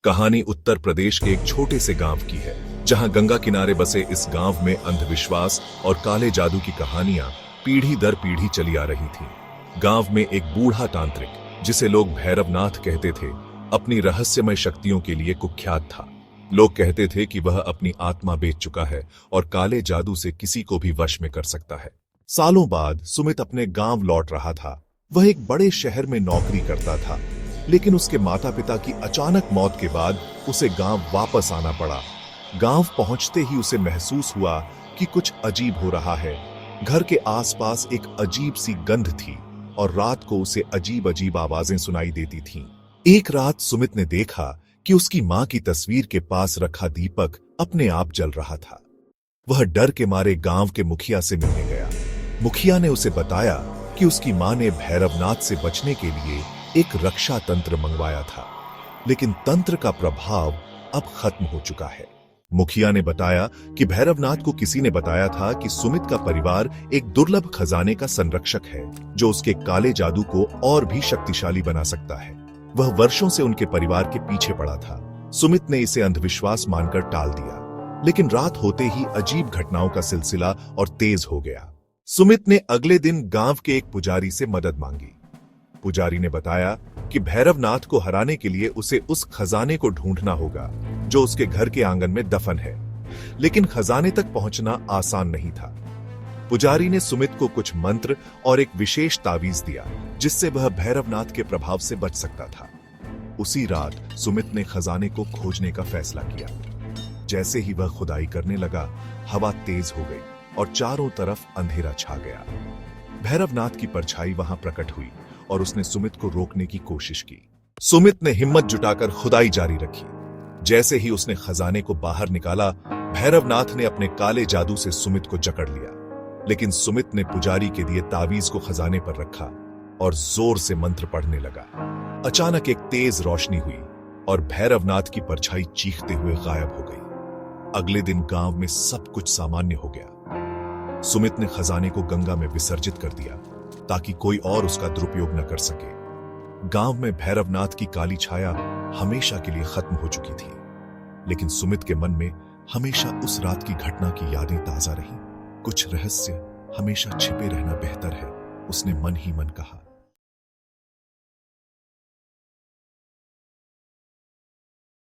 कहानी उत्तर प्रदेश के एक छोटे से गांव की है, जहां गंगा किनारे बसे इस गांव में अंधविश्वास और काले जादू की कहानियां पीढ़ी दर पीढ़ी चली आ रही थीं। गांव में एक बूढ़ा तांत्रिक, जिसे लोग भैरवनाथ कहते थे, अपनी रहस्यमय शक्तियों के लिए कुख्यात था। लोग कहते थे कि वह अपनी आत्मा बेच चुका है और काले जादू से किसी को भी वश में कर सकता है। सालों बाद सुमित अपने गांव लौट रहा था। वह एक बड़े शहर में नौकरी करता था, लेकिन उसके माता पिता की अचानक मौत के बाद उसे गांव वापस आना पड़ा। गांव पहुंचते ही उसे महसूस हुआ कि कुछ अजीब हो रहा है। घर के आसपास एक अजीब सी गंध थी और रात को उसे अजीब अजीब आवाजें सुनाई देती थीं। एक रात सुमित ने देखा कि उसकी मां की तस्वीर के पास रखा दीपक अपने आप जल रहा था। वह डर के मारे गांव के मुखिया से मिलने गया। मुखिया ने उसे बताया कि उसकी मां ने भैरवनाथ से बचने के लिए एक रक्षा तंत्र मंगवाया था, लेकिन तंत्र का प्रभाव अब खत्म हो चुका है। मुखिया ने बताया कि भैरवनाथ को किसी ने बताया था कि सुमित का परिवार एक दुर्लभ खजाने का संरक्षक है, जो उसके काले जादू को और भी शक्तिशाली बना सकता है। वह वर्षों से उनके परिवार के पीछे पड़ा था। सुमित ने इसे अंधविश्वास मानकर टाल दिया, लेकिन रात होते ही अजीब घटनाओं का सिलसिला और तेज हो गया। सुमित ने अगले दिन गांव के एक पुजारी से मदद मांगी। पुजारी ने बताया कि भैरवनाथ को हराने के लिए उसे उस खजाने को ढूंढना होगा, जो उसके घर के आंगन में दफन है। लेकिन खजाने तक पहुंचना आसान नहीं था। पुजारी ने सुमित को कुछ मंत्र और एक विशेष तावीज दिया, जिससे वह भैरवनाथ के प्रभाव से बच सकता था। उसी रात सुमित ने खजाने को खोजने का फैसला किया। जैसे ही वह खुदाई करने लगा, हवा तेज हो गई और चारों तरफ अंधेरा छा गया। भैरवनाथ की परछाई वहां प्रकट हुई और उसने सुमित को रोकने की कोशिश की। सुमित ने हिम्मत जुटाकर खुदाई जारी रखी। जैसे ही उसने खजाने को बाहर निकाला, भैरवनाथ ने अपने काले जादू से सुमित को जकड़ लिया। लेकिन सुमित ने पुजारी के दिए तावीज को खजाने पर रखा और जोर से मंत्र पढ़ने लगा। अचानक एक तेज रोशनी हुई और भैरवनाथ की परछाई चीखते हुए गायब हो गई। अगले दिन गांव में सब कुछ सामान्य हो गया। सुमित ने खजाने को गंगा में विसर्जित कर दिया, ताकि कोई और उसका दुरुपयोग न कर सके। गांव में भैरवनाथ की काली छाया हमेशा के लिए खत्म हो चुकी थी, लेकिन सुमित के मन में हमेशा उस रात की घटना की यादें ताजा रहीं। कुछ रहस्य हमेशा छिपे रहना बेहतर है, उसने मन ही मन कहा।